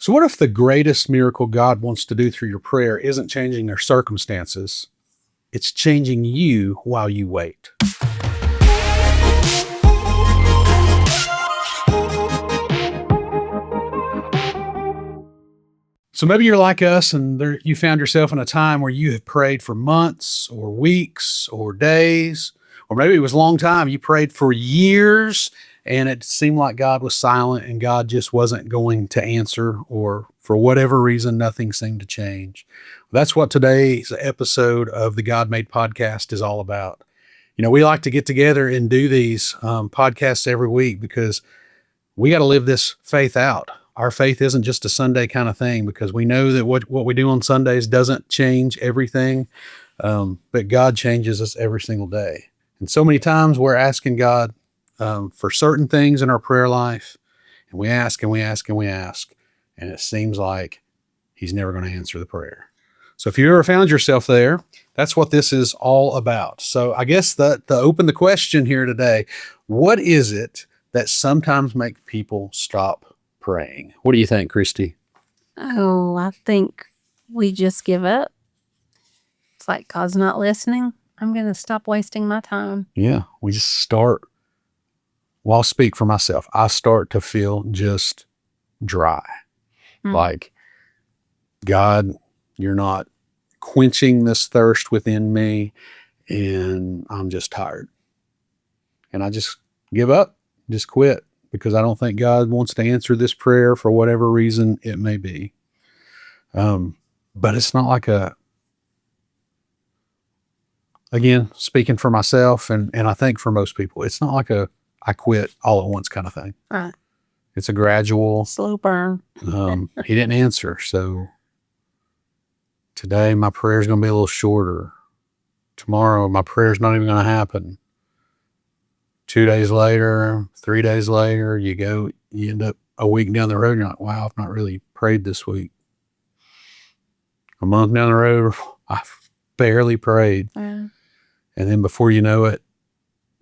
So what if the greatest miracle God wants to do through your prayer isn't changing their circumstances? It's changing you while you wait. So maybe you're like us and you found yourself in a time where you have prayed for months or weeks or days, or maybe it was a long time. You prayed for years and it seemed like God was silent and God just wasn't going to answer, or for whatever reason, nothing seemed to change. That's what today's episode of the God Made podcast is all about. You know, we like to get together and do these podcasts every week because we got to live this faith out. Our faith isn't just a Sunday kind of thing, because we know that what we do on Sundays doesn't change everything, but God changes us every single day. And so many times we're asking God for certain things in our prayer life, and we ask and we ask and we ask, and it seems like He's never going to answer the prayer. So if you ever found yourself there, that's what this is all about. So I guess to open the question here today, what is it that sometimes make people stop praying? What do you think, Kristi? Oh, I think we just give up. It's like God's not listening. I'm going to stop wasting my time. Yeah, we just start. Well, I'll speak for myself. I start to feel just dry. Like, God, you're not quenching this thirst within me, and I'm just tired. And I just give up, just quit, because I don't think God wants to answer this prayer for whatever reason it may be. But it's not like again, speaking for myself, and I think for most people, it's not like I quit all at once kind of thing. Right. It's a gradual, slow burn. He didn't answer. So today my prayer is going to be a little shorter. Tomorrow my prayer is not even going to happen. 2 days later, 3 days later, you end up a week down the road, and you're like, wow, I've not really prayed this week. A month down the road, I've barely prayed. And then before you know it,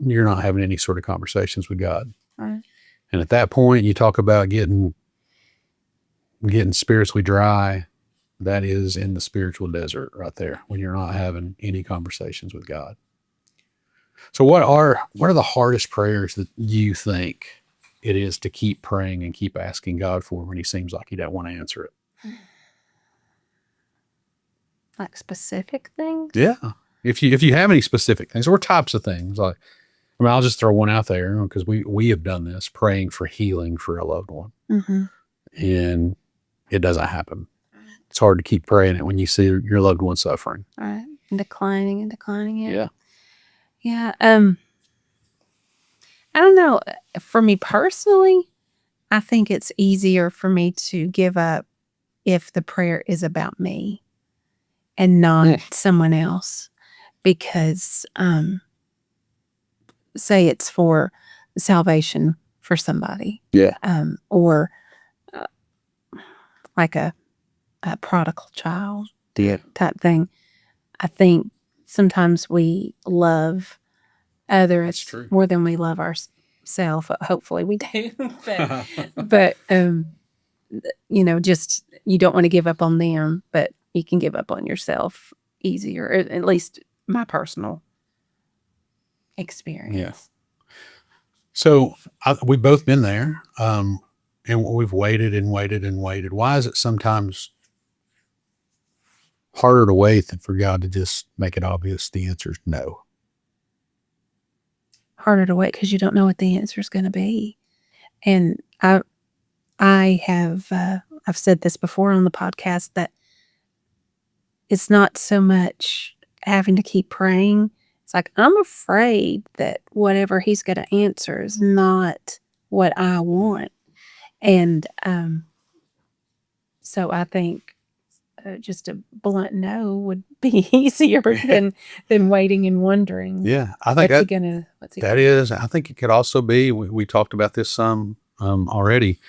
you're not having any sort of conversations with God. And at that point, you talk about getting spiritually dry. That is in the spiritual desert right there, when you're not having any conversations with God. So what are the hardest prayers that you think it is to keep praying and keep asking God for when He seems like He don't want to answer it? Like specific things? Yeah. If you have any specific things or types of things, like, I mean, I'll just throw one out there because we have done this, praying for healing for a loved one. And it doesn't happen. It's hard to keep praying it when you see your loved one suffering. Right. And declining. Yeah. Yeah. I don't know. For me personally, I think it's easier for me to give up if the prayer is about me and not someone else. Because, say it's for salvation for somebody. Yeah. Or like a prodigal child type thing. I think sometimes we love others more than we love ourselves. Hopefully we do. but just, you don't want to give up on them, but you can give up on yourself easier, at least my personal experience. Yeah. So we've both been there, and we've waited and waited and waited. Why is it sometimes harder to wait than for God to just make it obvious the answer is no? Harder to wait because you don't know what the answer is going to be. And I have I've said this before on the podcast, that it's not so much having to keep praying. It's like, I'm afraid that whatever He's going to answer is not what I want. And so I think just a blunt no would be easier than waiting and wondering. Yeah, I think I think it could also be, we talked about this some already.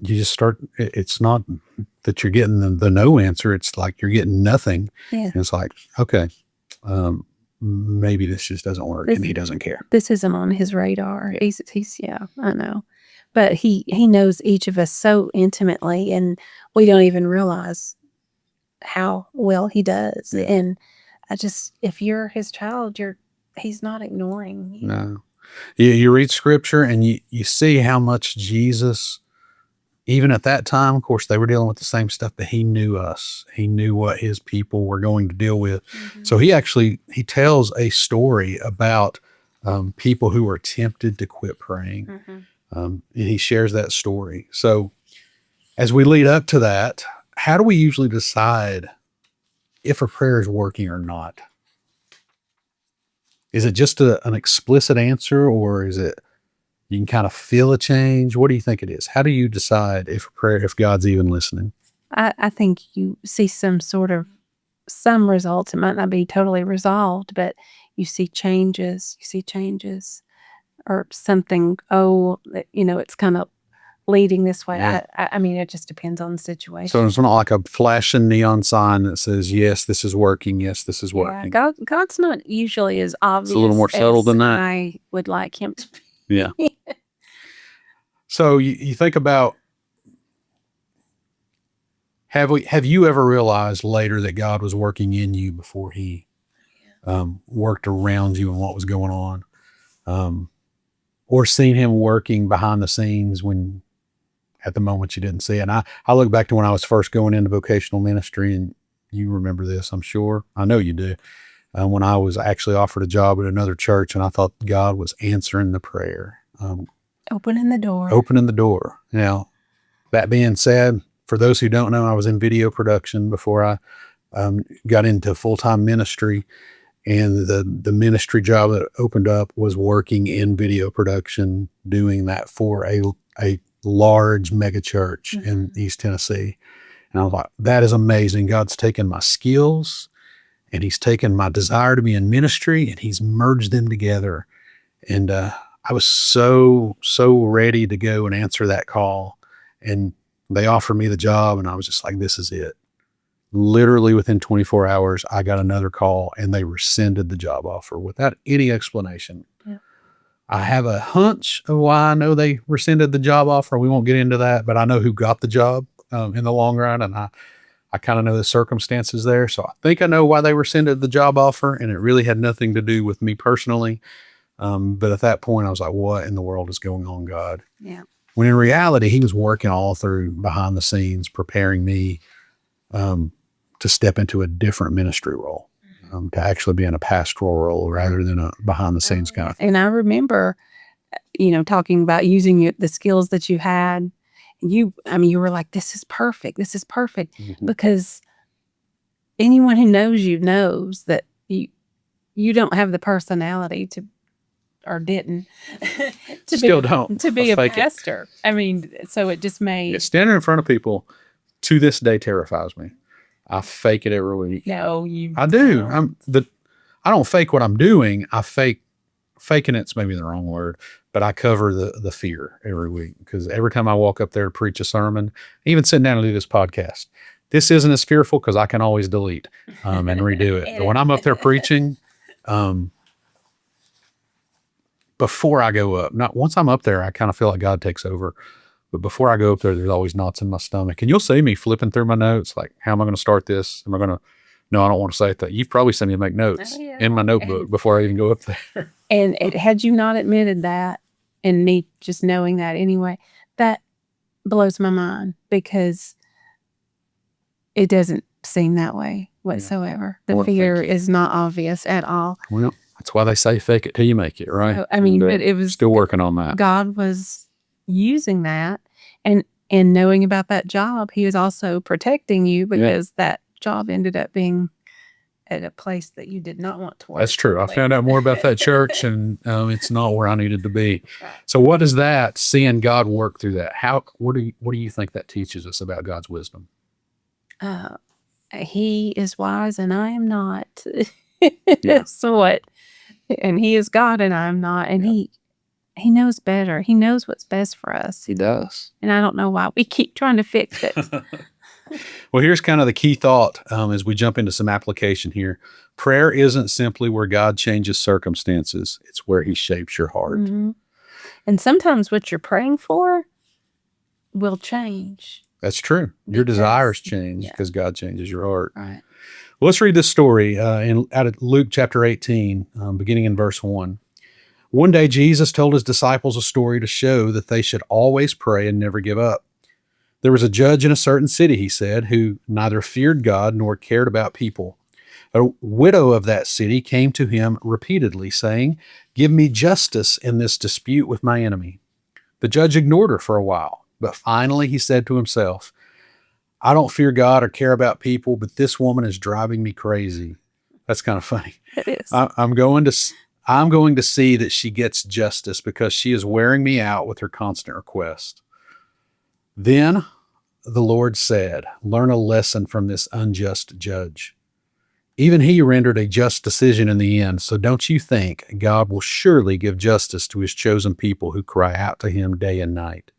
You just start, it's not that you're getting the no answer. It's like you're getting nothing. Yeah. And it's like, okay, maybe this just doesn't work, and He doesn't care. This isn't on His radar. He's yeah, I know. but he knows each of us so intimately, and we don't even realize how well he does. Yeah. And if you're his child, he's not ignoring you. No. You read scripture and you see how much Jesus, even at that time, of course, they were dealing with the same stuff, but he knew us. He knew what his people were going to deal with. Mm-hmm. So he tells a story about people who were tempted to quit praying. Mm-hmm. And he shares that story. So as we lead up to that, how do we usually decide if a prayer is working or not? Is it just an explicit answer, or is it you can kind of feel a change? What do you think it is? How do you decide if God's even listening? I think you see some results. It might not be totally resolved, but you see changes. Or something. It's kind of leading this way. Yeah. I mean, it just depends on the situation. So it's not like a flashing neon sign that says, yes, this is working. Yes, this is working. God's not usually as obvious. It's a little more subtle than that. I would like him to be. Yeah. So you think about, have you ever realized later that God was working in you before he worked around you and what was going on? Or seen him working behind the scenes when at the moment you didn't see it? And I look back to when I was first going into vocational ministry, and you remember this, I'm sure. I know you do. When I was actually offered a job at another church, and I thought God was answering the prayer. Opening the door. Now, that being said, for those who don't know, I was in video production before I got into full-time ministry. And the ministry job that opened up was working in video production, doing that for a large mega church in East Tennessee. And I was like, that is amazing. God's taken my skills and he's taken my desire to be in ministry and he's merged them together. And I was so ready to go and answer that call. And they offered me the job and I was just like, this is it. Literally within 24 hours, I got another call and they rescinded the job offer without any explanation. Yeah. I have a hunch of why I know they rescinded the job offer. We won't get into that, but I know who got the job in the long run. And I kind of know the circumstances there. So I think I know why they rescinded the job offer, and it really had nothing to do with me personally. But at that point I was like, what in the world is going on, God? Yeah. When in reality, he was working all through behind the scenes, preparing me to step into a different ministry role, to actually be in a pastoral role rather than a behind the scenes kind of thing. And I remember, talking about using the skills that you had. You were like, this is perfect. Mm-hmm. Because anyone who knows you knows that you don't have the personality to, or didn't, to be a pastor. So it just made standing in front of people to this day terrifies me. I fake it every week. No, I do. I don't fake what I'm doing. Faking it's maybe the wrong word, but I cover the fear every week, because every time I walk up there to preach a sermon, even sitting down to do this podcast, this isn't as fearful because I can always delete and redo it. But when I'm up there preaching, before I go up, not once I'm up there, I kind of feel like God takes over. But before I go up there, there's always knots in my stomach. And you'll see me flipping through my notes, like, how am I going to start this? No, I don't want to say that. You've probably seen me make notes in my notebook before I even go up there. And had you not admitted that, and me just knowing that anyway, that blows my mind, because it doesn't seem that way whatsoever. Yeah. The fear is not obvious at all. Well, that's why they say fake it till you make it, right? So, but it was still working on that. God was using that, and knowing about that job, he was also protecting you, because that job ended up being at a place that you did not want to work. That's true. I found out more about that church, and it's not where I needed to be. Right. So what is that, seeing God work through that? What do you think that teaches us about God's wisdom? He is wise and I am not. Yeah. So what? And he is God and I'm not. And he knows better. He knows what's best for us. He does. And I don't know why we keep trying to fix it. Well, here's kind of the key thought as we jump into some application here. Prayer isn't simply where God changes circumstances. It's where he shapes your heart. Mm-hmm. And sometimes what you're praying for will change. That's true. Your Because- desires change yeah. because God changes your heart. Right. Well, let's read this story out of Luke chapter 18, beginning in verse 1. One day, Jesus told his disciples a story to show that they should always pray and never give up. There was a judge in a certain city, he said, who neither feared God nor cared about people. A widow of that city came to him repeatedly, saying, "Give me justice in this dispute with my enemy." The judge ignored her for a while, but finally he said to himself, "I don't fear God or care about people, but this woman is driving me crazy." That's kind of funny. It is. I'm going to see that she gets justice because she is wearing me out with her constant request. Then the Lord said, "Learn a lesson from this unjust judge. Even he rendered a just decision in the end, so don't you think God will surely give justice to his chosen people who cry out to him day and night?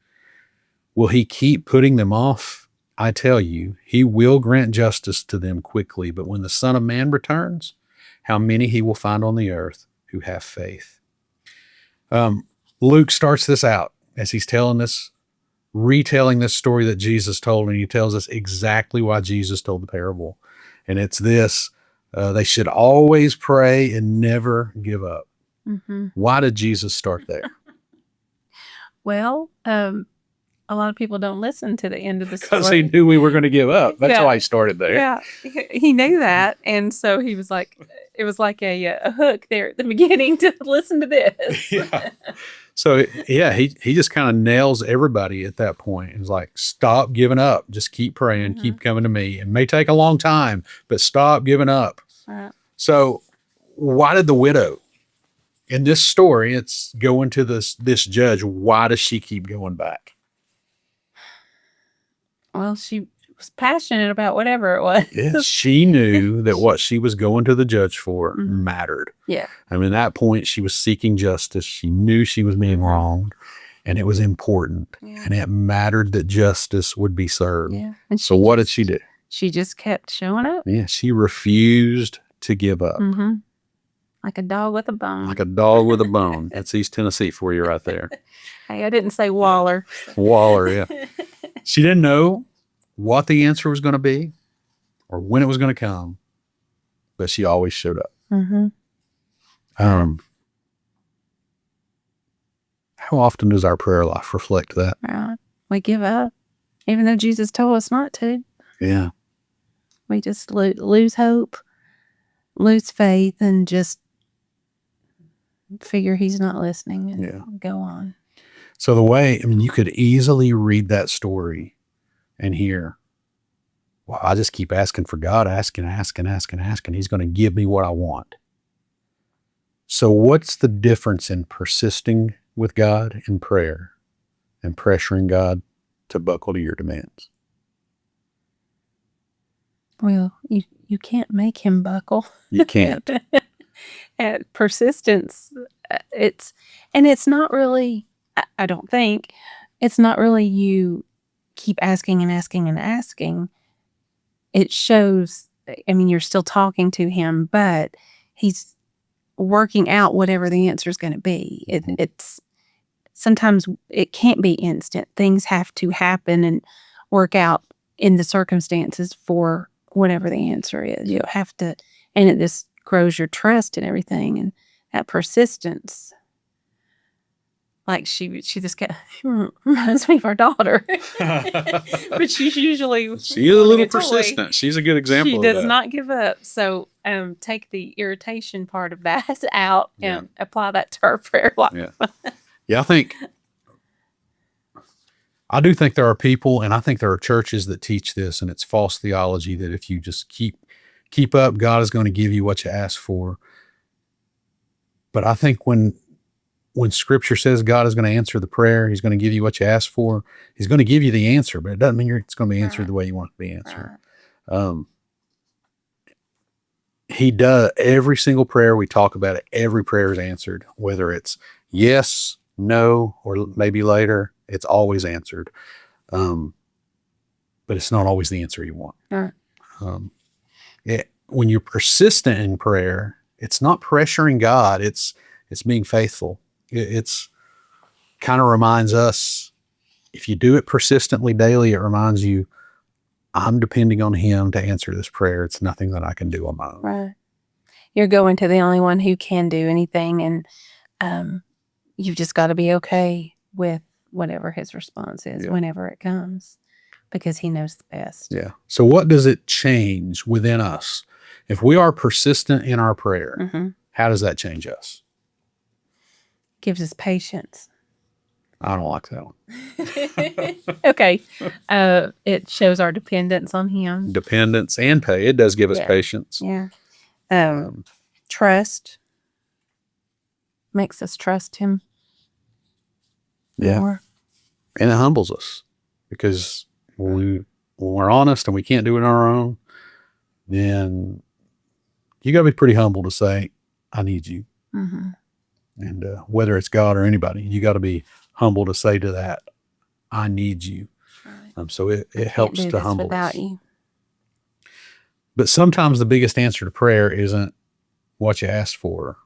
Will he keep putting them off? I tell you, he will grant justice to them quickly, but when the Son of Man returns, how many he will find on the earth who have faith." Luke starts this out as he's retelling this story that Jesus told, and he tells us exactly why Jesus told the parable. And it's this, they should always pray and never give up. Mm-hmm. Why did Jesus start there? Well, a lot of people don't listen to the end of the story. Because he knew we were going to give up. That's Yeah. why he started there. Yeah, he knew that, and so he was like, it was like a hook there at the beginning to listen to this. Yeah. So yeah, he just kind of nails everybody at that point. He's like, stop giving up. Just keep praying, keep coming to me. It may take a long time, but stop giving up. Right. So why did the widow in this story, it's going to this judge, why does she keep going back? Well, she was passionate about whatever it was. Yeah, she knew that what she was going to the judge for mattered. Yeah. I mean, at that point, she was seeking justice. She knew she was being wronged, and it was important. Yeah. And it mattered that justice would be served. Yeah. And So what did she do? She just kept showing up. Yeah, she refused to give up. Mm-hmm. Like a dog with a bone. Like a dog with a bone. That's East Tennessee for you right there. Hey, I didn't say Waller. Waller, yeah. She didn't know what the answer was going to be or when it was going to come, but she always showed up. Mm-hmm. How often does our prayer life reflect that? Right. We give up, even though Jesus told us not to. Yeah. We just lose hope, lose faith, and just figure he's not listening and go on. So you could easily read that story and hear, well, I just keep asking for God, asking. He's going to give me what I want. So what's the difference in persisting with God in prayer and pressuring God to buckle to your demands? Well, you can't make him buckle. You can't. At persistence, it's not really, I don't think, it's not really you keep asking and asking and asking. It shows, you're still talking to him, but he's working out whatever the answer is going to be. It's sometimes it can't be instant. Things have to happen and work out in the circumstances for whatever the answer is. You have to, and this grows your trust and everything, and that persistence. Like she just reminds me of our daughter, but she's usually She's a little persistent. She's a good example. She of does that. not give up. So take the irritation part of that out and apply that to our prayer life. Yeah, I do think there are people, and I think there are churches that teach this, and it's false theology that if you just keep up, God is going to give you what you ask for. But I think when Scripture says God is going to answer the prayer, he's going to give you what you ask for, he's going to give you the answer, but it doesn't mean it's going to be answered the way you want it to be answered. He does. Every single prayer we talk about, every prayer is answered, whether it's yes, no, or maybe later, it's always answered. But it's not always the answer you want. When you're persistent in prayer, it's not pressuring God, it's being faithful. It's kind of reminds us if you do it persistently daily, it reminds you, I'm depending on him to answer this prayer. It's nothing that I can do on my own. Right. You're going to the only one who can do anything, and you've just got to be okay with whatever his response is whenever it comes, because he knows the best. Yeah. So what does it change within us? If we are persistent in our prayer, how does that change us? Gives us patience. I don't like that one. Okay. It shows our dependence on him. Dependence and pay. It does give us patience. Yeah. Trust. Makes us trust him more. And it humbles us, because when we're honest and we can't do it on our own, then you got to be pretty humble to say, I need you. And whether it's God or anybody, you got to be humble to say to that, I need you. Right. So it helps to humble us. You. But sometimes the biggest answer to prayer isn't what you asked for.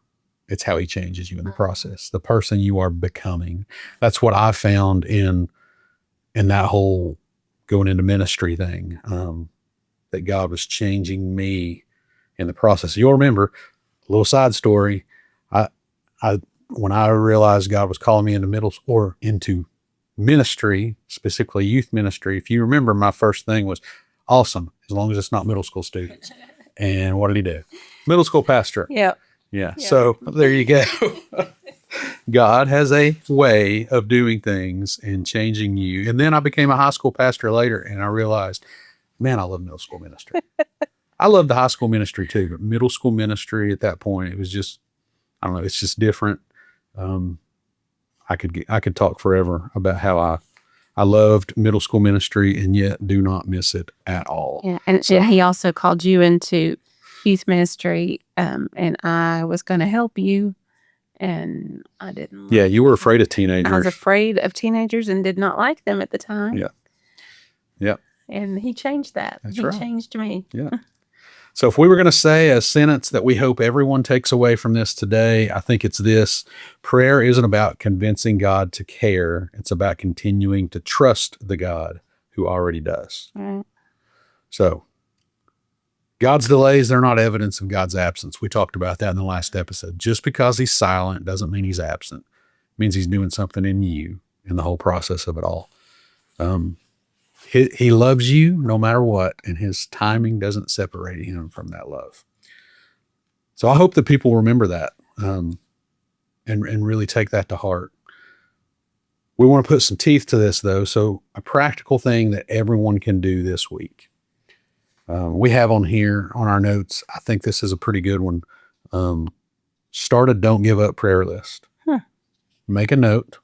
It's how he changes you in the process, the person you are becoming. That's what I found in that whole going into ministry thing, that God was changing me in the process. You'll remember, a little side story, when I realized God was calling me into ministry, specifically youth ministry, if you remember, my first thing was, awesome, as long as it's not middle school students. And what did he do? Middle school pastor. Yeah. So there you go. God has a way of doing things and changing you. And then I became a high school pastor later, and I realized, man, I love middle school ministry. I love the high school ministry too, but middle school ministry at that point, it was just, I don't know, it's just different. I could talk forever about how I loved middle school ministry and yet do not miss it at all. Yeah, and he also called you into youth ministry, and I was going to help you, and I didn't. Yeah, you were afraid of teenagers. I was afraid of teenagers and did not like them at the time. Yeah. And he changed that. He changed me. Yeah. So if we were going to say a sentence that we hope everyone takes away from this today, I think it's this: prayer isn't about convincing God to care. It's about continuing to trust the God who already does. Right. So God's delays, they're not evidence of God's absence. We talked about that in the last episode. Just because he's silent doesn't mean he's absent. It means he's doing something in you in the whole process of it all. He loves you no matter what, and his timing doesn't separate him from that love. So I hope that people remember that, and really take that to heart. We want to put some teeth to this, though. So a practical thing that everyone can do this week. We have on here on our notes, I think this is a pretty good one. Start a don't give up prayer list. Make a note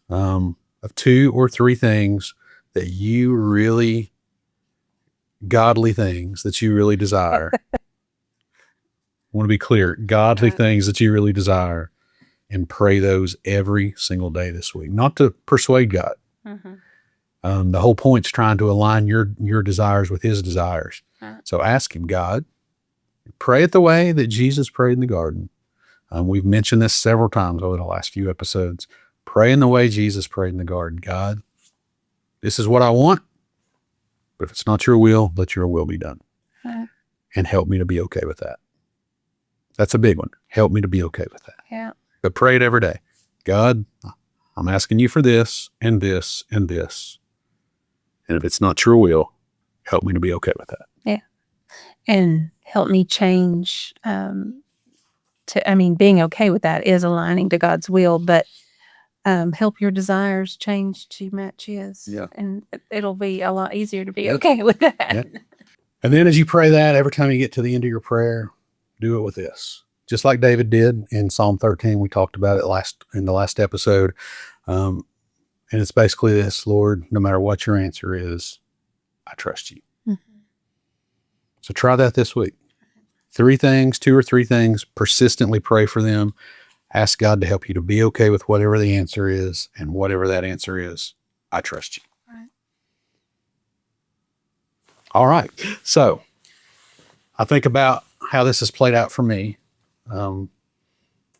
of 2 or 3 things that you really, godly things that you really desire. I want to be clear, godly things that you really desire, and pray those every single day this week. Not to persuade God. The whole point's trying to align your desires with his desires. So ask him, God, pray it the way that Jesus prayed in the garden. We've mentioned this several times over the last few episodes. Pray in the way Jesus prayed in the garden. God, this is what I want, but if it's not your will, let your will be done. And help me to be okay with that. That's a big one. Help me to be okay with that. Yeah. But pray it every day. God, I'm asking you for this and this and this. And if it's not your will, help me to be okay with that. Yeah. And help me change being okay with that is aligning to God's will, but help your desires change to match his. Yeah. And it'll be a lot easier to be okay with that. Yeah. And then as you pray that, every time you get to the end of your prayer, do it with this. Just like David did in Psalm 13, we talked about it in the last episode. And it's basically this: Lord, no matter what your answer is, I trust you. So try that this week. 2 or 3 things, persistently pray for them. Ask God to help you to be okay with whatever the answer is, and whatever that answer is, I trust you. Right. All right. So I think about how this has played out for me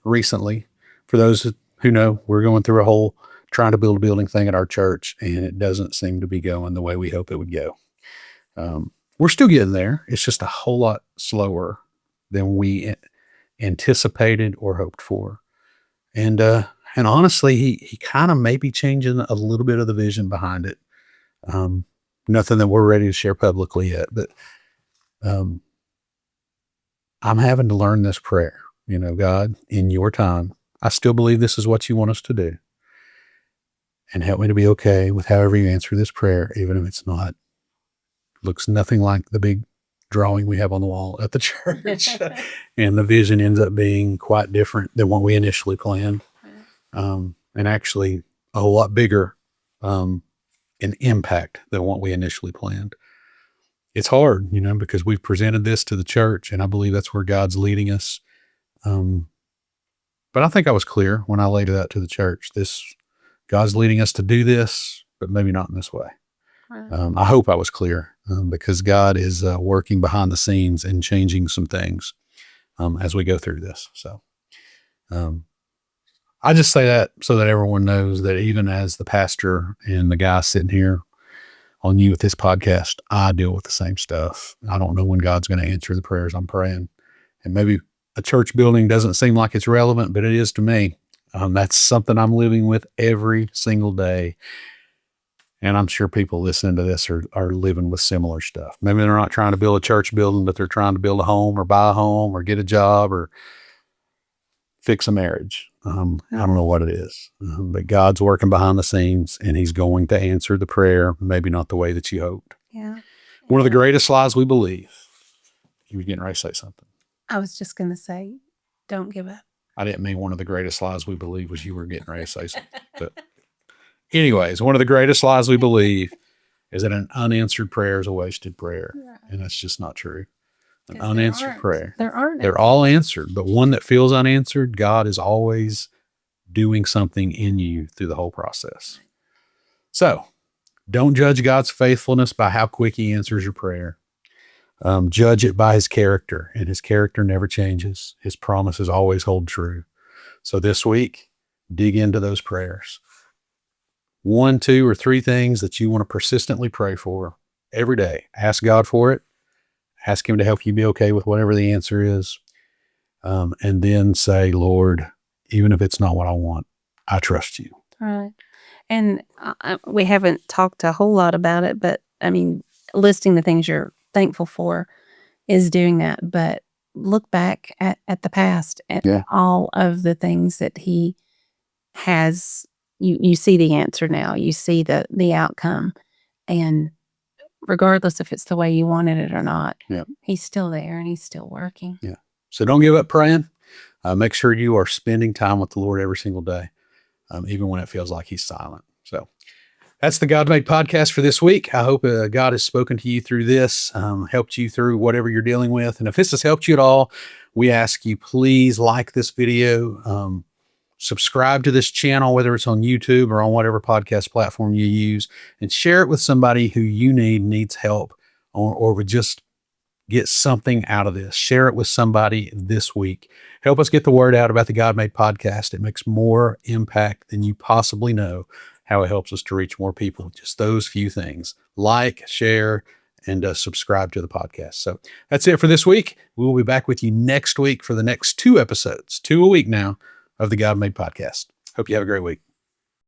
recently. For those who know, we're going through a whole trying to build a building thing at our church, and it doesn't seem to be going the way we hope it would go. We're still getting there. It's just a whole lot slower than we anticipated or hoped for. And honestly, he kind of may be changing a little bit of the vision behind it. Nothing that we're ready to share publicly yet, but I'm having to learn this prayer. God, in your time, I still believe this is what you want us to do. And help me to be okay with however you answer this prayer, even if it's looks nothing like the big drawing we have on the wall at the church. And the vision ends up being quite different than what we initially planned. And actually a whole lot bigger in impact than what we initially planned. It's hard, because we've presented this to the church, and I believe that's where God's leading us. But I think I was clear when I laid it out to the church. God's leading us to do this, but maybe not in this way. I hope I was clear because God is working behind the scenes and changing some things as we go through this. So I just say that so that everyone knows that even as the pastor and the guy sitting here on you with this podcast, I deal with the same stuff. I don't know when God's going to answer the prayers I'm praying. And maybe a church building doesn't seem like it's relevant, but it is to me. That's something I'm living with every single day. And I'm sure people listening to this are living with similar stuff. Maybe they're not trying to build a church building, but they're trying to build a home or buy a home or get a job or fix a marriage. I don't know what it is, but God's working behind the scenes, and he's going to answer the prayer, maybe not the way that you hoped. Yeah. One of the greatest lies we believe. You were getting ready to say something. I was just going to say, don't give up. I didn't mean one of the greatest lies we believe was you were getting ready to say something. But anyways, one of the greatest lies we believe is that an unanswered prayer is a wasted prayer. Right. And that's just not true. An unanswered prayer. They're all answered, but one that feels unanswered, God is always doing something in you through the whole process. So don't judge God's faithfulness by how quick he answers your prayer. Judge it by his character, and his character never changes. His promises always hold true. So this week, dig into those prayers. 1, 2, or 3 things that you want to persistently pray for every day. Ask God for it. Ask him to help you be okay with whatever the answer is. And then say, Lord, even if it's not what I want, I trust you. Right. And we haven't talked a whole lot about it, but I mean, listing the things you're thankful for is doing that. But look back at the past, at all of the things that he has. You see the answer now. You see the outcome. And regardless if it's the way you wanted it or not, he's still there and he's still working. Yeah. So don't give up praying. Make sure you are spending time with the Lord every single day, even when it feels like he's silent. So that's the God Made podcast for this week. I hope God has spoken to you through this, helped you through whatever you're dealing with. And if this has helped you at all, we ask you, please like this video, subscribe to this channel, whether it's on YouTube or on whatever podcast platform you use, and share it with somebody who you needs help or would just get something out of this. Share it with somebody this week. Help us get the word out about the God Made podcast. It makes more impact than you possibly know how it helps us to reach more people. Just those few things. Like, share, and subscribe to the podcast. So that's it for this week. We will be back with you next week for the next 2 episodes, 2 a week now, of the God Made podcast. Hope you have a great week.